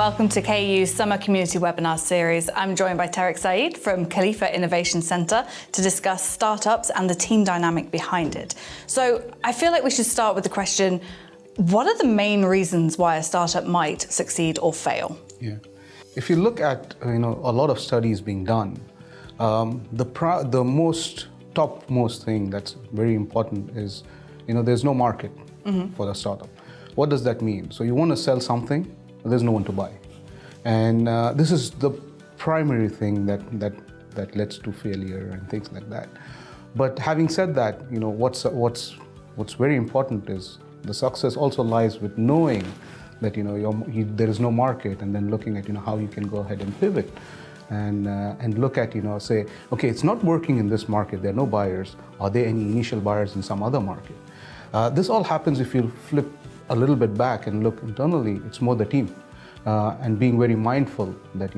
welcome to KU's Summer Community Webinar Series. I'm joined by Tariq Syed from Khalifa Innovation Centre to discuss startups and the team dynamic behind it. So I feel like we should start with the question, what are the main reasons why a startup might succeed or fail? Yeah. If you look at a lot of studies being done, the topmost thing that's very important is there's no market for the startup. What does that mean? So you want to sell something, but there's no one to buy, and this is the primary thing that leads to failure and things like that. But having said that, what's very important is the success also lies with knowing that there is no market, and then looking at how you can go ahead and pivot and look at say, okay, it's not working in this market, there are no buyers. Are there any initial buyers in some other market? This all happens if you flip a little bit back and look internally. It's more the team and being very mindful that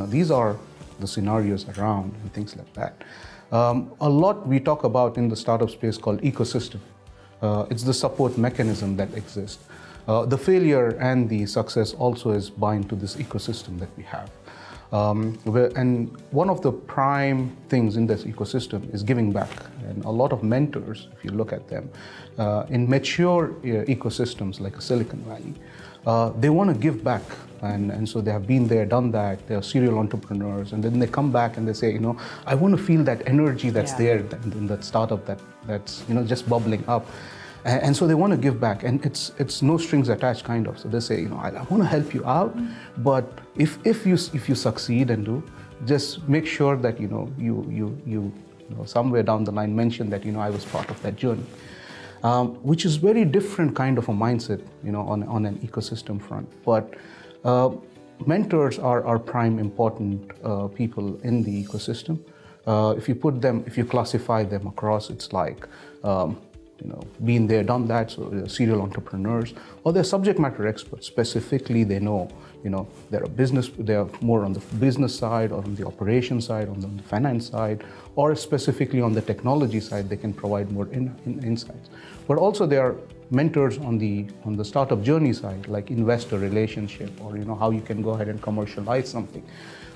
these are the scenarios around and things like that. A lot we talk about in the startup space called ecosystem. It's the support mechanism that exists. The failure and the success also is bind to this ecosystem that we have. And one of the prime things in this ecosystem is giving back. And a lot of mentors, if you look at them, in mature ecosystems like Silicon Valley, they want to give back. And so they have been there, done that. They're serial entrepreneurs. And then they come back and they say, I want to feel that energy that's there in that startup that's just bubbling up. And so they want to give back, and it's no strings attached kind of. So they say, I want to help you out, but if you succeed and do, just make sure that you somewhere down the line mention that I was part of that journey, which is very different kind of a mindset on an ecosystem front. But mentors are prime important people in the ecosystem. If you classify them across, it's like been there, done that, so they're serial entrepreneurs, or they're subject matter experts. Specifically, they know, they're more on the business side, or on the operations side, on the finance side, or specifically on the technology side, they can provide more insights. But also they are mentors on the startup journey side, like investor relationship, or how you can go ahead and commercialize something.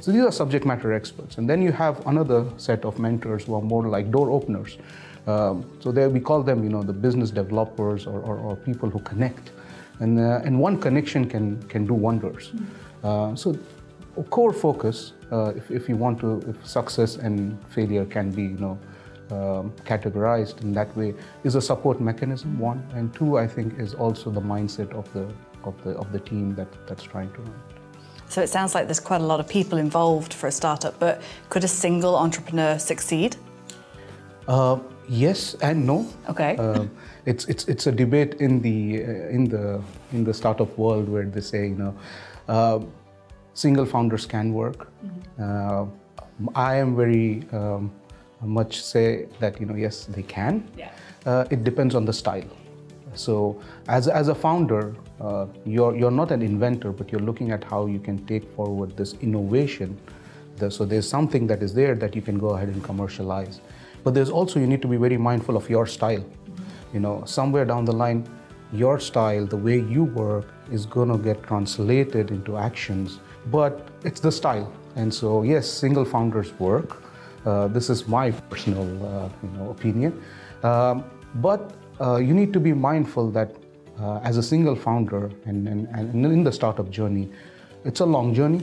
So these are subject matter experts. And then you have another set of mentors who are more like door openers. So there we call them, the business developers or people who connect, and one connection can do wonders. So a core focus, if you want to, if success and failure can be, categorized in that way, is a support mechanism. One, and two, I think, is also the mindset of the team that's trying to run. So it sounds like there's quite a lot of people involved for a startup, but could a single entrepreneur succeed? Yes and no. Okay. It's a debate in the startup world where they say single founders can work. I am very much say that yes, they can. Yeah. It depends on the style. So as a founder, you're not an inventor, but you're looking at how you can take forward this innovation. So there's something that is there that you can go ahead and commercialize. But there's also, you need to be very mindful of your style. Somewhere down the line, your style, the way you work, is going to get translated into actions, but it's the style. And so, yes, single founders work. This is my personal opinion. But you need to be mindful that as a single founder and in the startup journey, it's a long journey.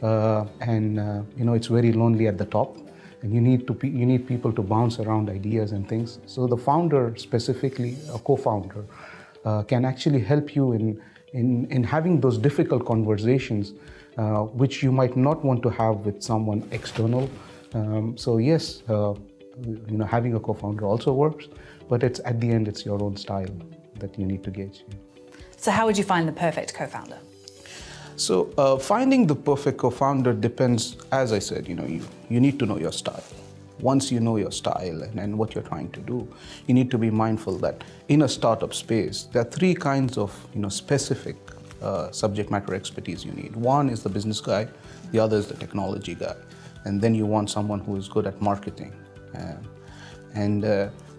It's very lonely at the top. And you need people to bounce around ideas and things. So the founder, specifically a co-founder, can actually help you in having those difficult conversations, which you might not want to have with someone external. So yes, having a co-founder also works, but at the end, it's your own style that you need to gauge. So how would you find the perfect co-founder? So finding the perfect co-founder depends, as I said, you need to know your style. Once you know your style and what you're trying to do, you need to be mindful that in a startup space, there are three kinds of specific subject matter expertise you need. One is the business guy, the other is the technology guy, and then you want someone who is good at marketing.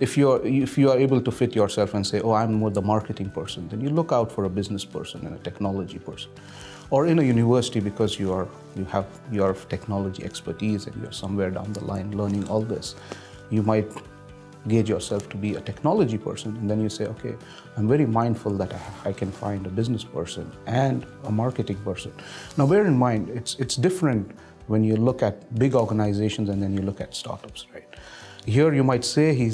if you are able to fit yourself and say, oh, I'm more the marketing person, then you look out for a business person and a technology person. Or in a university, because you have your technology expertise and you're somewhere down the line learning all this, you might gauge yourself to be a technology person, and then you say, okay, I'm very mindful that I can find a business person and a marketing person. Now bear in mind, it's different when you look at big organizations and then you look at startups, right? Here you might say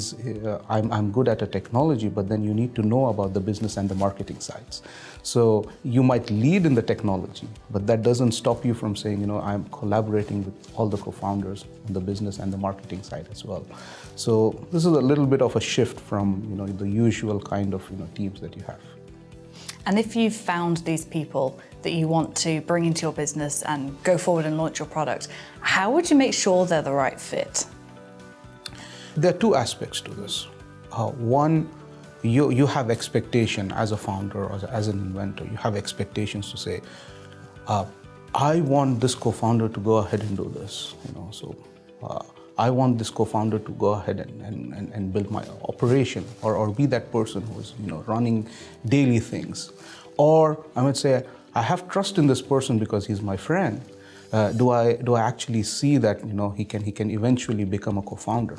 I'm good at a technology, but then you need to know about the business and the marketing sides. So you might lead in the technology, but that doesn't stop you from saying, I'm collaborating with all the co-founders on the business and the marketing side as well. So this is a little bit of a shift from the usual kind of teams that you have. And if you've found these people that you want to bring into your business and go forward and launch your product, how would you make sure they're the right fit? There are two aspects to this. One, you have expectation as a founder or as an inventor. You have expectations to say, I want this co-founder to go ahead and do this. I want this co-founder to go ahead and build my operation, or be that person who's running daily things. Or I would say, I have trust in this person because he's my friend. Do I actually see that he can eventually become a co-founder?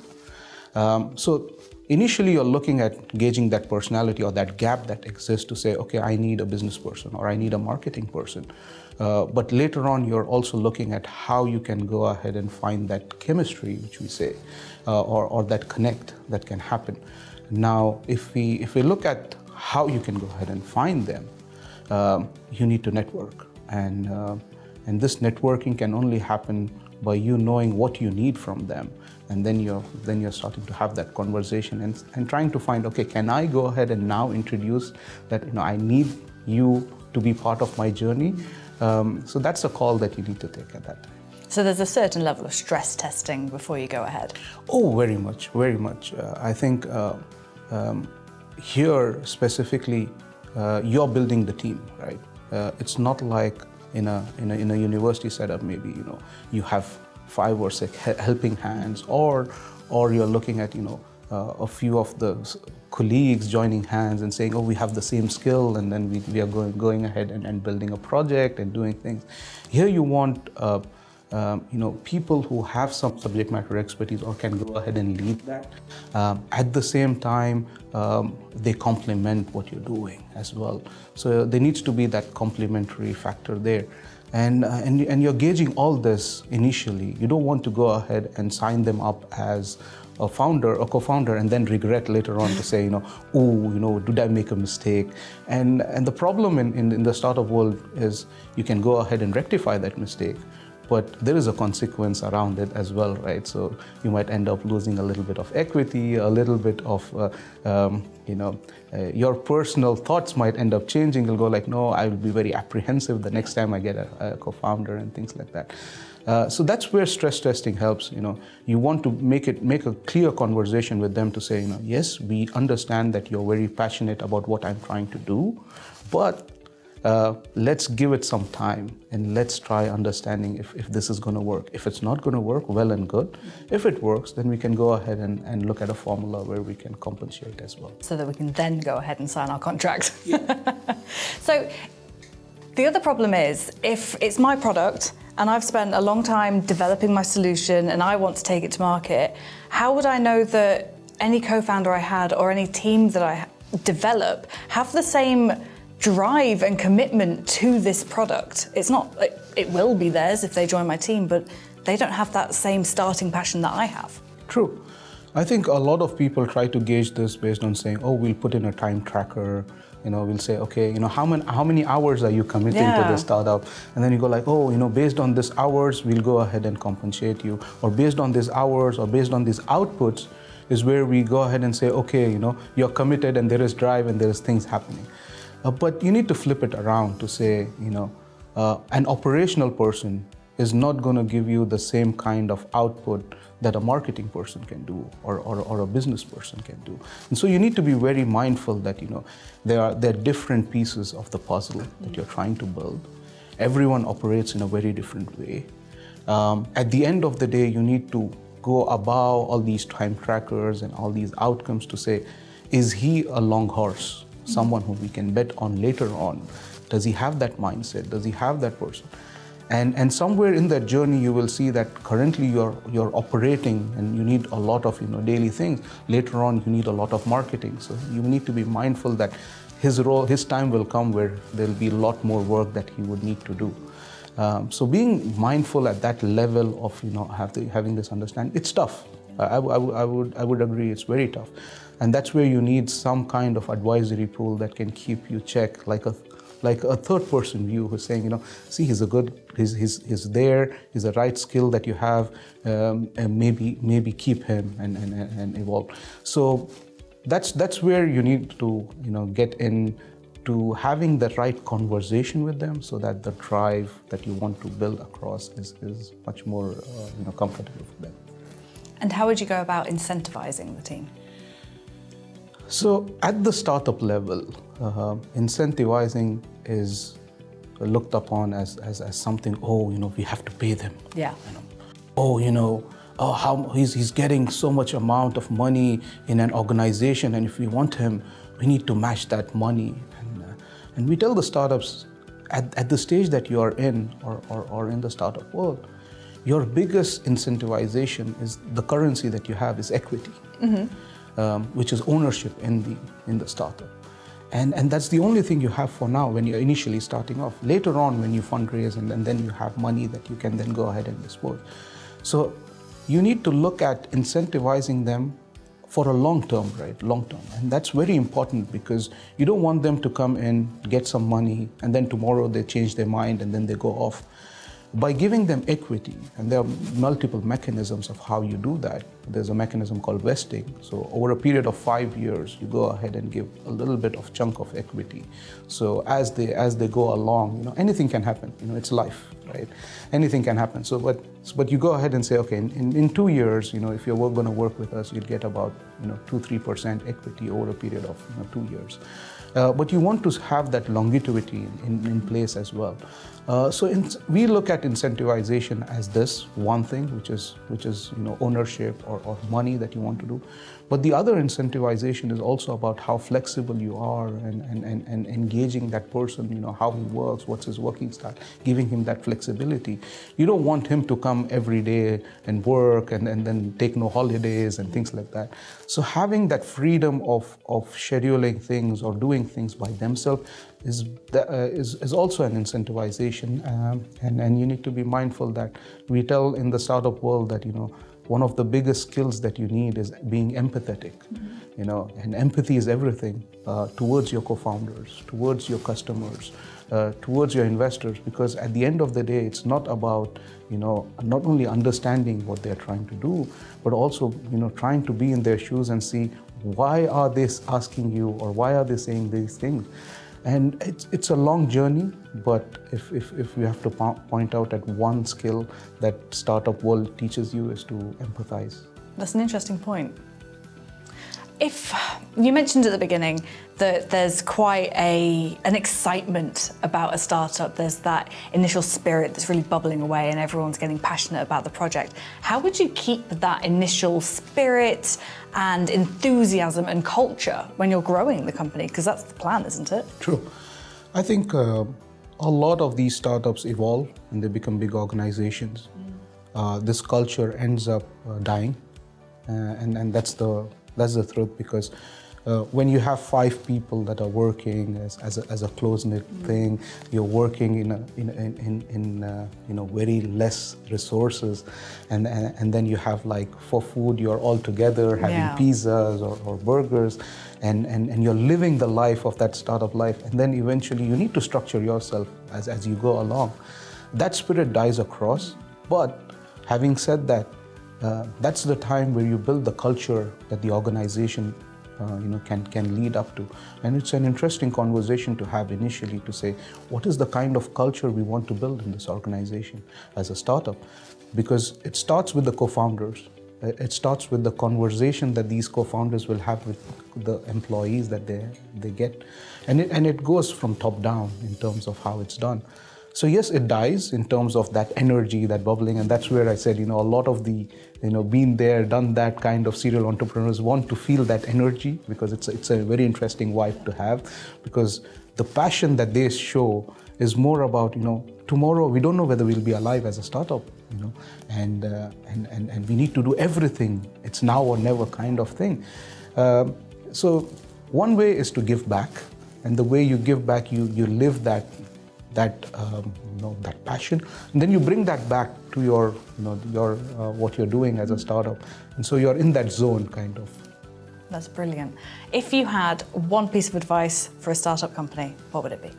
So initially you're looking at gauging that personality or that gap that exists to say, okay, I need a business person or I need a marketing person. But later on, you're also looking at how you can go ahead and find that chemistry, which we say, or that connect that can happen. Now, if we look at how you can go ahead and find them, you need to network. And this networking can only happen by you knowing what you need from them. And then you're starting to have that conversation and trying to find, okay, can I go ahead and now introduce that, I need you to be part of my journey? So that's a call that you need to take at that time. So there's a certain level of stress testing before you go ahead? Oh, very much, very much. I think here specifically, you're building the team, right? It's not like in a university setup, maybe, you have 5 or 6 helping hands, or you're looking at, a few of the colleagues joining hands and saying, oh, we have the same skill, and then we are going ahead and building a project and doing things. Here you want, people who have some subject matter expertise or can go ahead and lead that. At the same time, they complement what you're doing as well. So there needs to be that complementary factor there. And you're gauging all this initially. You don't want to go ahead and sign them up as a founder or co-founder and then regret later on to say, did I make a mistake? And the problem in the startup world is you can go ahead and rectify that mistake, but there is a consequence around it as well, right? So you might end up losing a little bit of equity, a little bit of, your personal thoughts might end up changing. You'll go like, no, I will be very apprehensive the next time I get a co-founder and things like that. So that's where stress testing helps. You want to make a clear conversation with them to say, yes, we understand that you're very passionate about what I'm trying to do, but let's give it some time and let's try understanding if this is going to work. If it's not going to work, well and good. If it works, then we can go ahead and look at a formula where we can compensate as well. So that we can then go ahead and sign our contract. Yeah. So the other problem is, if it's my product and I've spent a long time developing my solution and I want to take it to market, how would I know that any co-founder I had or any team that I develop have the same drive and commitment to this product? It's not, it will be theirs if they join my team, but they don't have that same starting passion that I have. True. I think a lot of people try to gauge this based on saying, oh, we'll put in a time tracker. We'll say, okay, how many hours are you committing to this startup? And then you go like, oh, based on these hours, we'll go ahead and compensate you. Or based on these hours or based on these outputs is where we go ahead and say, okay, you're committed and there is drive and there is things happening. But you need to flip it around to say, an operational person is not going to give you the same kind of output that a marketing person can do or a business person can do. And so you need to be very mindful that, there are different pieces of the puzzle that you're trying to build. Everyone operates in a very different way. At the end of the day, you need to go above all these time trackers and all these outcomes to say, is he a long horse? Someone who we can bet on later on? Does he have that mindset? Does he have that person? And somewhere in that journey, you will see that currently you're operating and you need a lot of daily things. Later on, you need a lot of marketing. So you need to be mindful that his time will come where there'll be a lot more work that he would need to do. So being mindful at that level of having this understanding, it's tough. I would agree, it's very tough, and that's where you need some kind of advisory pool that can keep you check, like a third person view who's saying, see, he's there, he's the right skill that you have, and maybe keep him and evolve. So that's where you need to get in to having the right conversation with them, so that the drive that you want to build across is much more comfortable for them. And how would you go about incentivizing the team? So at the startup level, incentivizing is looked upon as something, we have to pay them. Yeah. How he's getting so much amount of money in an organization, and if we want him, we need to match that money. And we tell the startups, at the stage that you are in, or in the startup world, your biggest incentivization is the currency that you have is equity, which is ownership in the startup. And that's the only thing you have for now when you're initially starting off. Later on, when you fundraise and then you have money that you can then go ahead and dispose. So you need to look at incentivizing them for a long term, right? Long term. And that's very important, because you don't want them to come in, get some money, and then tomorrow they change their mind and then they go off. By giving them equity, and there are multiple mechanisms of how you do that. There's a mechanism called vesting. So over a period of 5 years, you go ahead and give a little bit of chunk of equity. So as they go along, anything can happen. It's life, right? Anything can happen. So but you go ahead and say, okay, in 2 years, if you're going to work with us, you'll get about 2-3% equity over a period of 2 years. But you want to have that longevity in place as well. So we look at incentivization as this one thing, which is ownership or money that you want to do. But the other incentivization is also about how flexible you are and engaging that person, how he works, what's his working style, giving him that flexibility. You don't want him to come every day and work and then take no holidays and things like that. So having that freedom of scheduling things or doing things by themselves is also an incentivization, and you need to be mindful that we tell in the startup world that one of the biggest skills that you need is being empathetic. And empathy is everything towards your co-founders, towards your customers, towards your investors, because at the end of the day, it's not about not only understanding what they're trying to do, but also trying to be in their shoes and see why are they asking you, or why are they saying these things. And it's a long journey, but if we have to point out at one skill that startup world teaches you, is to empathize. That's an interesting point. If you mentioned at the beginning that there's quite an excitement about a startup, there's that initial spirit that's really bubbling away and everyone's getting passionate about the project. How would you keep that initial spirit and enthusiasm and culture when you're growing the company? Because that's the plan, isn't it? True. I think a lot of these startups evolve and they become big organizations. This culture ends up dying, and that's the truth, because when you have 5 people that are working as a close-knit thing, you're working in very less resources, and then you have, like, for food, you're all together having pizzas or burgers, and you're living the life of that startup life, and then eventually you need to structure yourself as you go along. That spirit dies across, but having said that, that's the time where you build the culture that the organization can lead up to. And it's an interesting conversation to have initially, to say, what is the kind of culture we want to build in this organization as a startup? Because it starts with the co-founders. It starts with the conversation that these co-founders will have with the employees that they get. And it goes from top down in terms of how it's done. So yes, it dies in terms of that energy, that bubbling, and that's where I said, a lot of the, been there, done that kind of serial entrepreneurs want to feel that energy, because it's a very interesting vibe to have, because the passion that they show is more about, tomorrow we don't know whether we'll be alive as a startup, and we need to do everything. It's now or never kind of thing. So one way is to give back, and the way you give back, you live that passion, and then you bring that back to your what you're doing as a startup, and so you're in that zone kind of. That's brilliant. If you had one piece of advice for a startup company, what would it be?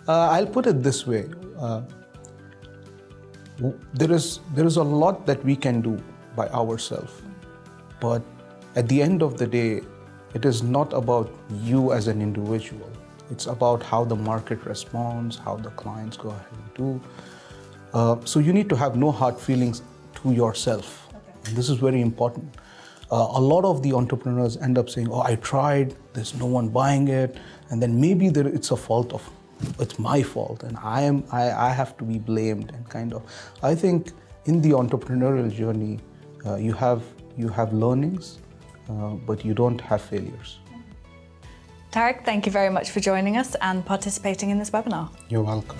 I'll put it this way: there is a lot that we can do by ourselves, but at the end of the day, it is not about you as an individual. It's about how the market responds, how the clients go ahead and do. So you need to have no hard feelings to yourself. Okay. And this is very important. A lot of the entrepreneurs end up saying, "Oh, I tried, there's no one buying it," and then maybe it's my fault, and I have to be blamed, and kind of. I think in the entrepreneurial journey, you have learnings, but you don't have failures. Tariq, thank you very much for joining us and participating in this webinar. You're welcome.